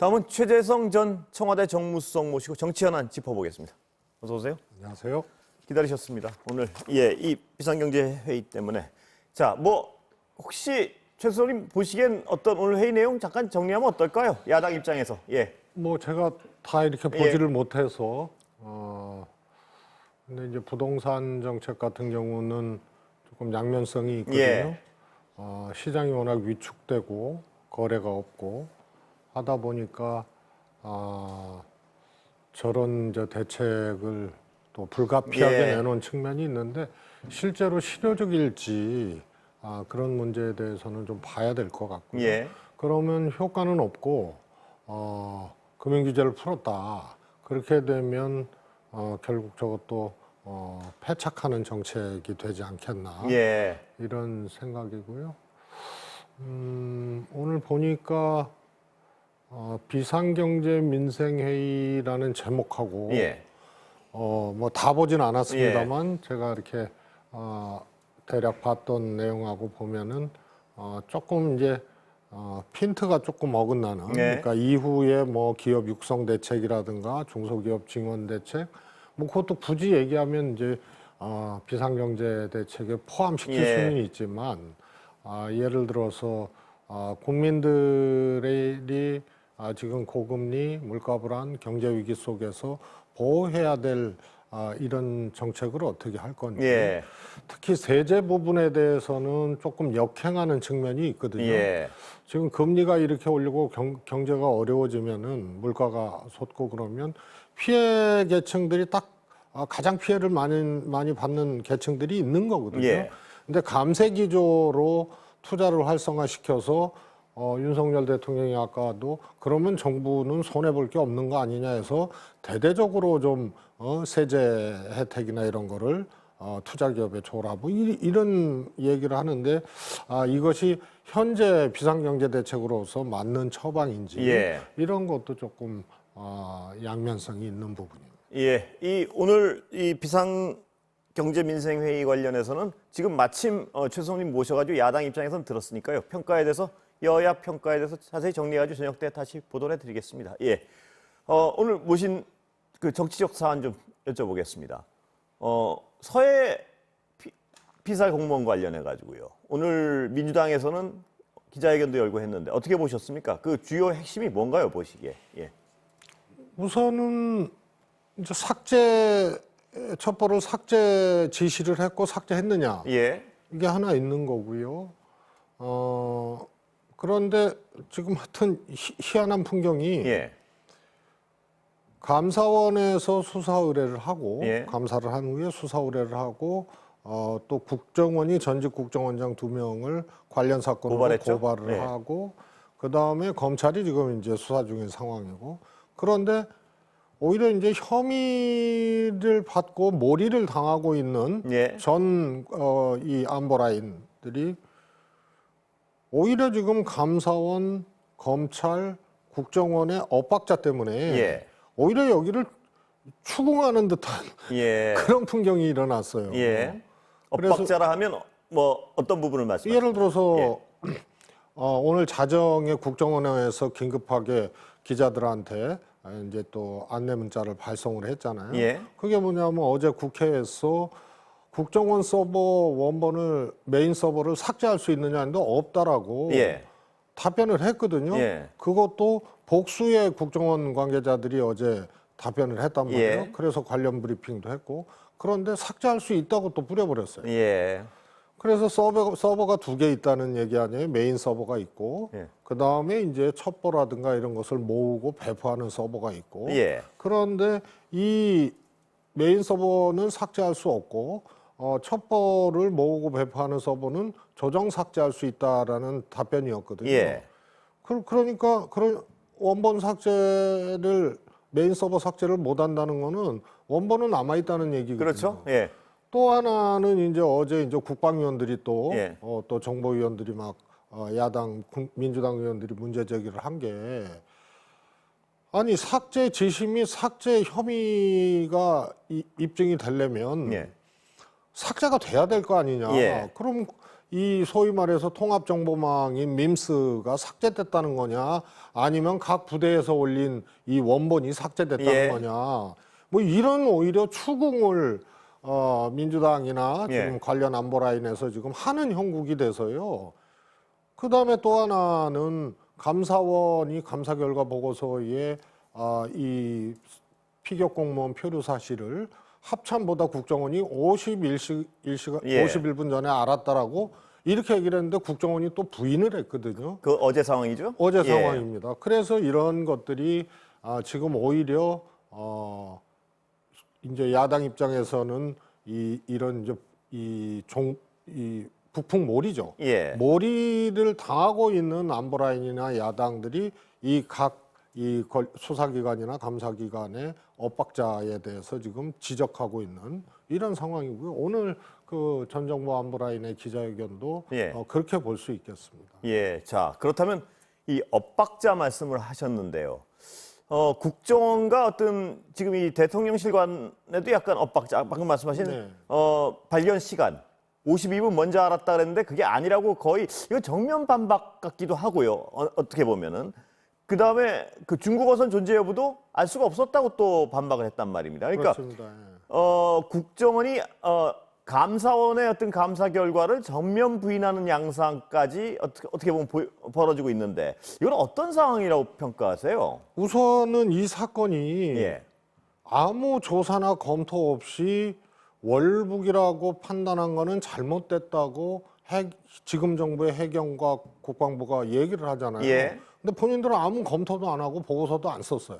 다음은 최재성 전 청와대 정무수석 모시고 정치 현안 짚어보겠습니다. 어서 오세요. 안녕하세요. 기다리셨습니다. 오늘 이 비상경제회의 때문에 자, 혹시 최 수석님 보시기엔 어떤 오늘 회의 내용 잠깐 정리하면 어떨까요? 야당 입장에서. 제가 다 이렇게 보지를 못해서 근데 이제 부동산 정책 같은 경우는 조금 양면성이 있거든요. 시장이 워낙 위축되고 거래가 없고 하다 보니까 저런 이제 대책을 또 불가피하게 내놓은 측면이 있는데 실제로 실효적일지 그런 문제에 대해서는 좀 봐야 될 것 같고요. 그러면 효과는 없고 금융 규제를 풀었다. 그렇게 되면 결국 저것도 패착하는 정책이 되지 않겠나 이런 생각이고요. 오늘 보니까 비상경제 민생회의라는 제목하고 다 보진 않았습니다만 제가 이렇게 대략 봤던 내용하고 보면은 조금 이제 핀트가 조금 어긋나는 그러니까 이후에 기업 육성 대책이라든가 중소기업 증원 대책 그것도 굳이 얘기하면 이제 비상경제 대책에 포함시킬 수는 있지만 예를 들어서 국민들이 지금 고금리, 물가불안, 경제 위기 속에서 보호해야 될 이런 정책을 어떻게 할 건지 특히 세제 부분에 대해서는 조금 역행하는 측면이 있거든요. 지금 금리가 이렇게 올리고 경제가 어려워지면은 물가가 솟고 그러면 피해 계층들이 딱 가장 피해를 많이 받는 계층들이 있는 거거든요. 근데 감세 기조로 투자를 활성화시켜서 윤석열 대통령이 아까도 그러면 정부는 손해볼 게 없는 거 아니냐 해서 대대적으로 좀 세제 혜택이나 이런 거를 투자기업에 줘라 이런 얘기를 하는데 이것이 현재 비상경제 대책으로서 맞는 처방인지 이런 것도 조금 양면성이 있는 부분입니다. 오늘 이 비상경제민생회의 관련해서는 지금 마침 최 수석님 모셔가지고 야당 입장에서는 들었으니까요. 평가에 대해서 여야 평가에 대해서 자세히 정리해가지고 저녁 때 다시 보도를 해드리겠습니다. 오늘 모신 그 정치적 사안 좀 여쭤보겠습니다. 서해 피살 공무원 관련해 가지고요. 오늘 민주당에서는 기자회견도 열고 했는데 어떻게 보셨습니까? 그 주요 핵심이 뭔가요, 보시기에? 우선은 이제 첩보를 삭제 지시를 했고 삭제했느냐 이게 하나 있는 거고요. 그런데 지금 하여튼 희한한 풍경이 감사원에서 수사 의뢰를 하고 감사를 한 후에 수사 의뢰를 하고 또 국정원이 전직 국정원장 2명을 관련 사건으로 고발을 하고 그다음에 검찰이 지금 이제 수사 중인 상황이고 그런데 오히려 이제 혐의를 받고 몰이를 당하고 있는 이 안보라인들이 오히려 지금 감사원, 검찰, 국정원의 엇박자 때문에 오히려 여기를 추궁하는 듯한 그런 풍경이 일어났어요. 엇박자라 하면 어떤 부분을 말씀하세요? 예를 들어서 오늘 자정에 국정원에서 긴급하게 기자들한테 이제 또 안내 문자를 발송을 했잖아요. 그게 뭐냐면 어제 국회에서 국정원 서버 원본을 메인 서버를 삭제할 수 있느냐 했는데 없다라고 답변을 했거든요. 그것도 복수의 국정원 관계자들이 어제 답변을 했단 말이에요. 그래서 관련 브리핑도 했고 그런데 삭제할 수 있다고 또 뿌려버렸어요. 그래서 서버가 2개 있다는 얘기 아니에요. 메인 서버가 있고 그 다음에 이제 첩보라든가 이런 것을 모으고 배포하는 서버가 있고 그런데 이 메인 서버는 삭제할 수 없고 첩보를 모으고 배포하는 서버는 조정 삭제할 수 있다라는 답변이었거든요. 그러니까 그런 원본 삭제를 메인 서버 삭제를 못 한다는 거는 원본은 남아 있다는 얘기거든요. 그렇죠. 또 하나는 이제 어제 이제 국방위원들이 또 정보위원들이 막 야당 민주당 의원들이 문제 제기를 한 게 아니 삭제 지시 및 삭제 혐의가 입증이 되려면 삭제가 돼야 될 거 아니냐. 그럼 이 소위 말해서 통합정보망인 밈스가 삭제됐다는 거냐, 아니면 각 부대에서 올린 이 원본이 삭제됐다는 예. 거냐, 뭐 이런 오히려 추궁을 민주당이나 지금 관련 안보 라인에서 지금 하는 형국이 돼서요. 그 다음에 또 하나는 감사원이 감사 결과 보고서에 이 피격 공무원 표류 사실을 합참보다 국정원이 51분 전에 알았다라고 이렇게 얘기를 했는데 국정원이 또 부인을 했거든요. 그 어제 상황이죠? 어제 상황입니다. 그래서 이런 것들이 지금 오히려 이제 야당 입장에서는 이런 이제 이 북풍몰이죠. 예. 몰이를 당하고 있는 안보 라인이나 야당들이 수사기관이나 감사기관의 엇박자에 대해서 지금 지적하고 있는 이런 상황이고요. 오늘 그 전 정부 안보 라인의 기자회견도 그렇게 볼 수 있겠습니다. 예. 자, 그렇다면 이 엇박자 말씀을 하셨는데요. 국정원과 어떤 지금 이 대통령실 간에도 약간 엇박자, 방금 말씀하신 발견 시간 52분 먼저 알았다 그랬는데 그게 아니라고 거의 이거 정면 반박 같기도 하고요. 어떻게 보면은 그 다음에 그 중국어선 존재 여부도 알 수가 없었다고 또 반박을 했단 말입니다. 그러니까 그렇습니다. 국정원이 감사원의 어떤 감사 결과를 전면 부인하는 양상까지 어떻게 보면 벌어지고 있는데 이건 어떤 상황이라고 평가하세요? 우선은 이 사건이 아무 조사나 검토 없이 월북이라고 판단한 거는 잘못됐다고 지금 정부의 해경과 국방부가 얘기를 하잖아요. 근데 본인들은 아무 검토도 안 하고 보고서도 안 썼어요.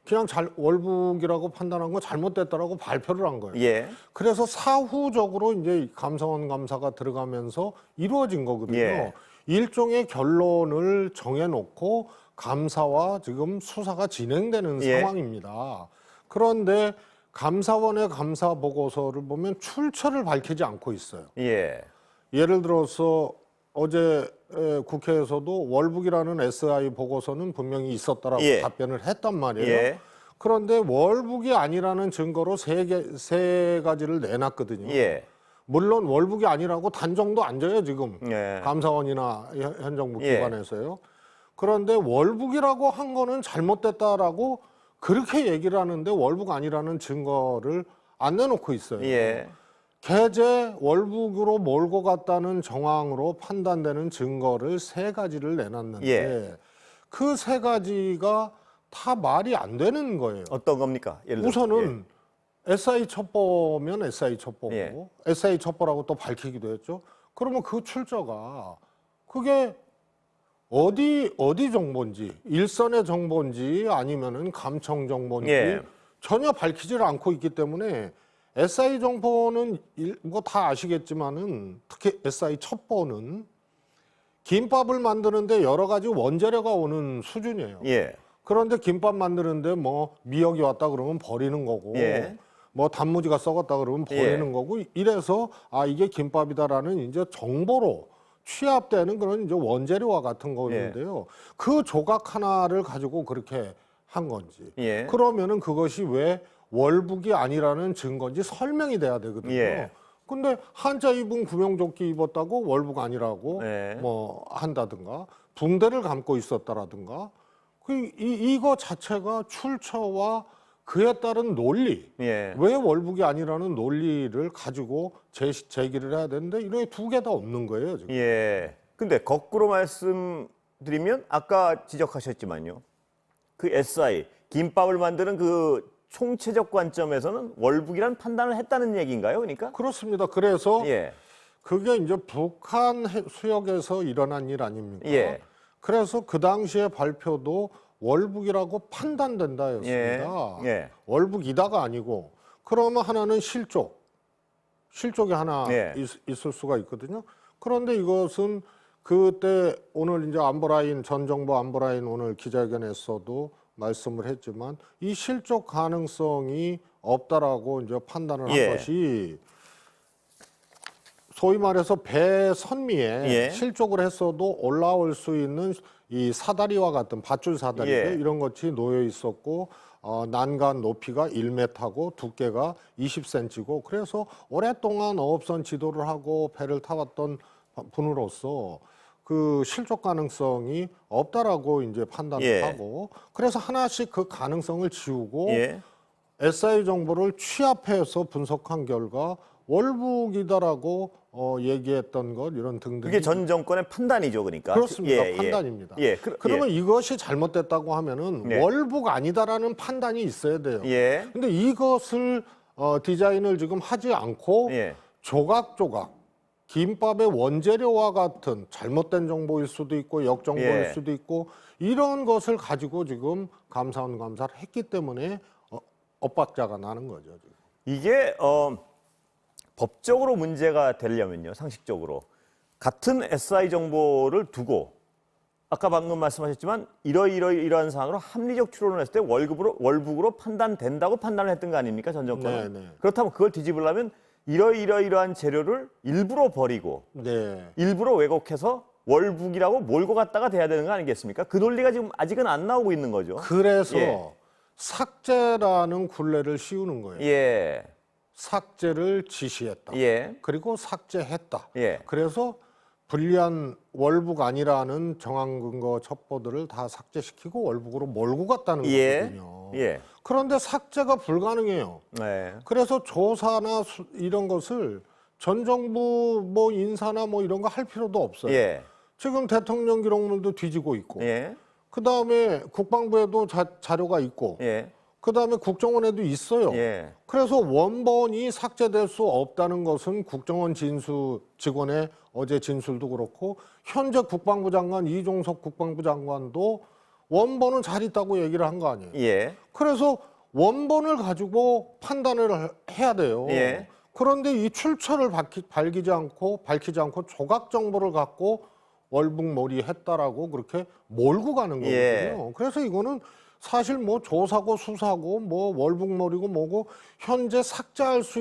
그냥 월북이라고 판단한 건 잘못됐다라고 발표를 한 거예요. 그래서 사후적으로 이제 감사원 감사가 들어가면서 이루어진 거거든요. 일종의 결론을 정해놓고 감사와 지금 수사가 진행되는 상황입니다. 그런데 감사원의 감사 보고서를 보면 출처를 밝히지 않고 있어요. 예를 들어서 어제 국회에서도 월북이라는 SI 보고서는 분명히 있었다라고 답변을 했단 말이에요. 그런데 월북이 아니라는 증거로 세 가지를 내놨거든요. 물론 월북이 아니라고 단정도 안 져요, 지금. 감사원이나 현 정부 기관에서요. 그런데 월북이라고 한 거는 잘못됐다라고 그렇게 얘기를 하는데 월북 아니라는 증거를 안 내놓고 있어요. 개제 월북으로 몰고 갔다는 정황으로 판단되는 증거를 세 가지를 내놨는데 그 세 가지가 다 말이 안 되는 거예요. 어떤 겁니까? 예를 들어서. 우선은 SI 첩보면 SI 첩보고 SI 첩보라고 또 밝히기도 했죠. 그러면 그 출처가 그게 어디 정보인지 일선의 정보인지 아니면은 감청 정보인지 전혀 밝히지를 않고 있기 때문에 SI 정보는 뭐 다 아시겠지만은 특히 SI 첩보는 김밥을 만드는데 여러 가지 원재료가 오는 수준이에요. 그런데 김밥 만드는데 뭐 미역이 왔다 그러면 버리는 거고 뭐 단무지가 썩었다 그러면 버리는 거고 이래서 이게 김밥이다라는 이제 정보로 취합되는 그런 이제 원재료와 같은 거였는데요. 그 조각 하나를 가지고 그렇게 한 건지 그러면은 그것이 왜 월북이 아니라는 증거인지 설명이 돼야 되거든요. 근데 한자 입은 구명조끼 입었다고 월북 아니라고 뭐 한다든가 붕대를 감고 있었다라든가 이거 자체가 출처와 그에 따른 논리 왜 월북이 아니라는 논리를 가지고 제기를 해야 되는데 이런 두 개 다 없는 거예요 지금. 근데 거꾸로 말씀드리면 아까 지적하셨지만요. 그 SI 김밥을 만드는 그 총체적 관점에서는 월북이란 판단을 했다는 얘기인가요? 그러니까? 그렇습니다. 그래서 그게 이제 북한 수역에서 일어난 일 아닙니까? 그래서 그 당시에 발표도 월북이라고 판단된다였습니다. 월북이다가 아니고 그러면 하나는 실족이 하나 있을 수가 있거든요. 그런데 이것은 그때 오늘 이제 안보라인 전 정부 안보라인 오늘 기자회견에서도 말씀을 했지만 이 실족 가능성이 없다라고 이제 판단을 한 것이 소위 말해서 배 선미에 실족을 했어도 올라올 수 있는 이 사다리와 같은 밧줄 사다리 이런 것이 놓여 있었고 난간 높이가 1m고 두께가 20cm고 그래서 오랫동안 어업선 지도를 하고 배를 타왔던 분으로서 그 실족 가능성이 없다라고 이제 판단을 예. 하고 그래서 하나씩 그 가능성을 지우고 예. SI 정보를 취합해서 분석한 결과 월북이다라고 얘기했던 것 이런 등등. 그게 전 정권의 판단이죠, 그러니까. 그렇습니다. 예, 예. 판단입니다. 예. 그러면 이것이 잘못됐다고 하면은 네. 월북 아니다라는 판단이 있어야 돼요. 예. 근데 이것을 디자인을 지금 하지 않고 예. 조각조각 김밥의 원재료와 같은 잘못된 정보일 수도 있고 역정보일 예. 수도 있고 이런 것을 가지고 지금 감사원 감사를 했기 때문에 엇박자가 나는 거죠. 지금. 이게 법적으로 문제가 되려면요, 상식적으로 같은 SI 정보를 두고 아까 방금 말씀하셨지만 이러이러한 사항으로 합리적 추론을 했을 때 월북으로 판단된다고 판단을 했던 거 아닙니까, 전 정권은? 네, 네. 그렇다면 그걸 뒤집으려면 이러이러한 재료를 일부러 버리고 네. 일부러 왜곡해서 월북이라고 몰고 갔다가 돼야 되는 거 아니겠습니까? 그 논리가 지금 아직은 안 나오고 있는 거죠. 그래서 예. 삭제라는 굴레를 씌우는 거예요. 예. 삭제를 지시했다. 예. 그리고 삭제했다. 예. 그래서 불리한 월북 아니라는 정황 근거 첩보들을 다 삭제시키고 월북으로 몰고 갔다는 예. 거거든요. 예. 그런데 삭제가 불가능해요. 네. 그래서 조사나 이런 것을 전 정부 뭐 인사나 뭐 이런 거 할 필요도 없어요. 예. 지금 대통령 기록물도 뒤지고 있고, 예. 그 다음에 국방부에도 자료가 있고, 예. 그 다음에 국정원에도 있어요. 예. 그래서 원본이 삭제될 수 없다는 것은 국정원 직원의 어제 진술도 그렇고 현재 국방부 장관 이종석 국방부 장관도 원본은 잘 있다고 얘기를 한 거 아니에요. 예. 그래서 원본을 가지고 판단을 해야 돼요. 예. 그런데 이 출처를 밝히지 않고 조각 정보를 갖고 월북몰이 했다라고 그렇게 몰고 가는 거거든요. 예. 그래서 이거는 사실 뭐 조사고 수사고 뭐 월북몰이고 뭐고 현재 삭제할 수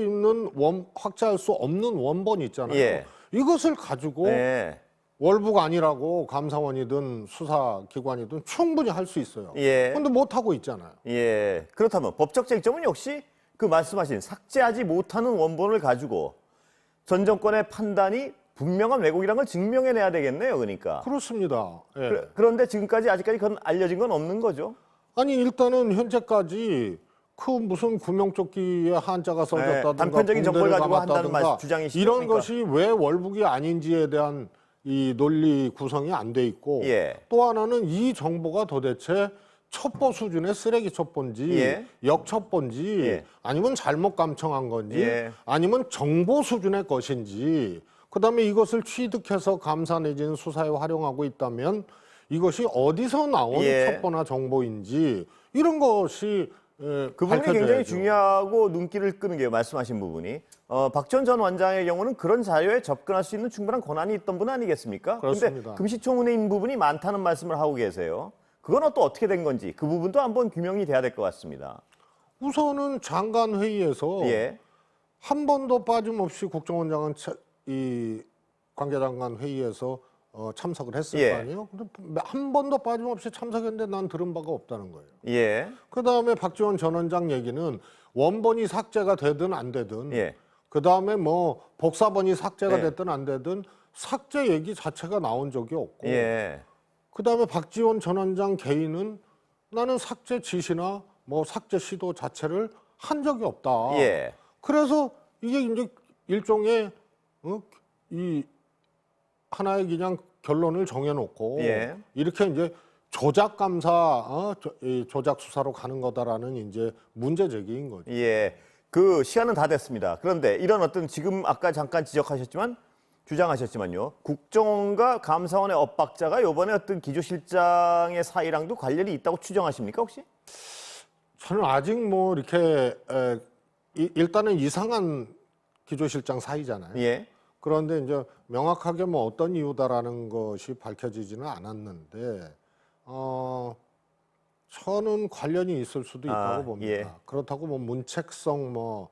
없는 원본이 있잖아요. 예. 이것을 가지고 예. 월북 아니라고 감사원이든 수사기관이든 충분히 할 수 있어요. 예. 그런데 못 하고 있잖아요. 예. 그렇다면 법적 쟁점은 역시 그 말씀하신 삭제하지 못하는 원본을 가지고 전 정권의 판단이 분명한 왜곡이라는 걸 증명해내야 되겠네요. 그러니까. 그렇습니다. 예. 그런데 지금까지 아직까지 그건 알려진 건 없는 거죠. 아니 일단은 현재까지 그 무슨 구명조끼에 한자가 써졌다든가 단편적인 정보를 가지고 감았다든가 한다는 주장이시죠. 이런 그러니까. 것이 왜 월북이 아닌지에 대한 이 논리 구성이 안 돼 있고 예. 또 하나는 이 정보가 도대체 첩보 수준의 쓰레기 첩보인지 예. 역첩보인지 예. 아니면 잘못 감청한 건지 예. 아니면 정보 수준의 것인지 그다음에 이것을 취득해서 감사 내지는 수사에 활용하고 있다면 이것이 어디서 나온 예. 첩보나 정보인지 이런 것이 그 부분이 밝혀져야죠. 굉장히 중요하고 눈길을 끄는 게 말씀하신 부분이 박지원 전 원장의 경우는 그런 자료에 접근할 수 있는 충분한 권한이 있던 분 아니겠습니까? 그렇습니다. 그런데 금시초문인 부분이 많다는 말씀을 하고 계세요. 그건 또 어떻게 된 건지 그 부분도 한번 규명이 돼야 될 것 같습니다. 우선은 장관 회의에서 예. 한 번도 빠짐없이 국정원장은 이 관계장관 회의에서 참석을 했을 예. 거 아니에요. 근데 한 번도 빠짐없이 참석했는데 난 들은 바가 없다는 거예요. 예. 그다음에 박지원 전 원장 얘기는 원본이 삭제가 되든 안 되든 예. 그다음에 뭐 복사본이 삭제가 예. 됐든 안 되든 삭제 얘기 자체가 나온 적이 없고 예. 그다음에 박지원 전 원장 개인은 나는 삭제 지시나 뭐 삭제 시도 자체를 한 적이 없다. 예. 그래서 이게 이제 일종의 이 하나의 그냥 결론을 정해놓고 예. 이렇게 이제 조작 감사, 조작 수사로 가는 거다라는 이제 문제 제기인 거죠. 예. 그 시간은 다 됐습니다. 그런데 이런 어떤 지금 아까 잠깐 주장하셨지만요. 국정원과 감사원의 엇박자가 이번에 어떤 기조실장의 사이랑도 관련이 있다고 추정하십니까 혹시? 저는 아직 뭐 이렇게 일단은 이상한 기조실장 사이잖아요. 예. 그런데 이제 명확하게 뭐 어떤 이유다라는 것이 밝혀지지는 않았는데 저는 관련이 있을 수도 있다고 봅니다. 예. 그렇다고 뭐 문책성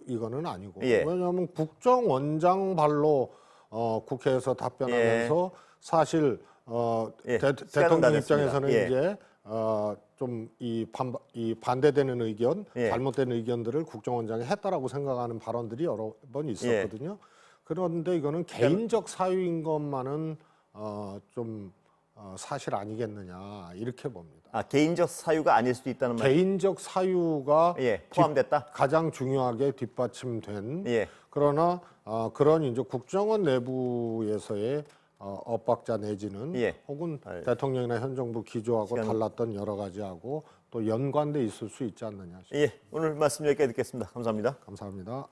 이거는 아니고 예. 왜냐하면 국정원장 발로 국회에서 답변하면서 사실 예. 대통령 시간은 다 입장에서는 됐습니다. 예. 이제 좀 이 반대되는 의견, 예. 잘못된 의견들을 국정원장이 했다라고 생각하는 발언들이 여러 번 있었거든요. 그런데 이거는 개인적 사유인 것만은 좀 사실 아니겠느냐 이렇게 봅니다. 아, 개인적 사유가 아닐 수도 있다는 말. 개인적 사유가 포함됐다. 가장 중요하게 뒷받침된. 예. 그러나 그런 이제 국정원 내부에서의 엇박자 내지는 혹은 대통령이나 현 정부 기조하고 달랐던 여러 가지하고 또 연관돼 있을 수 있지 않느냐 싶습니다. 오늘 말씀 여기까지 듣겠습니다. 감사합니다. 감사합니다.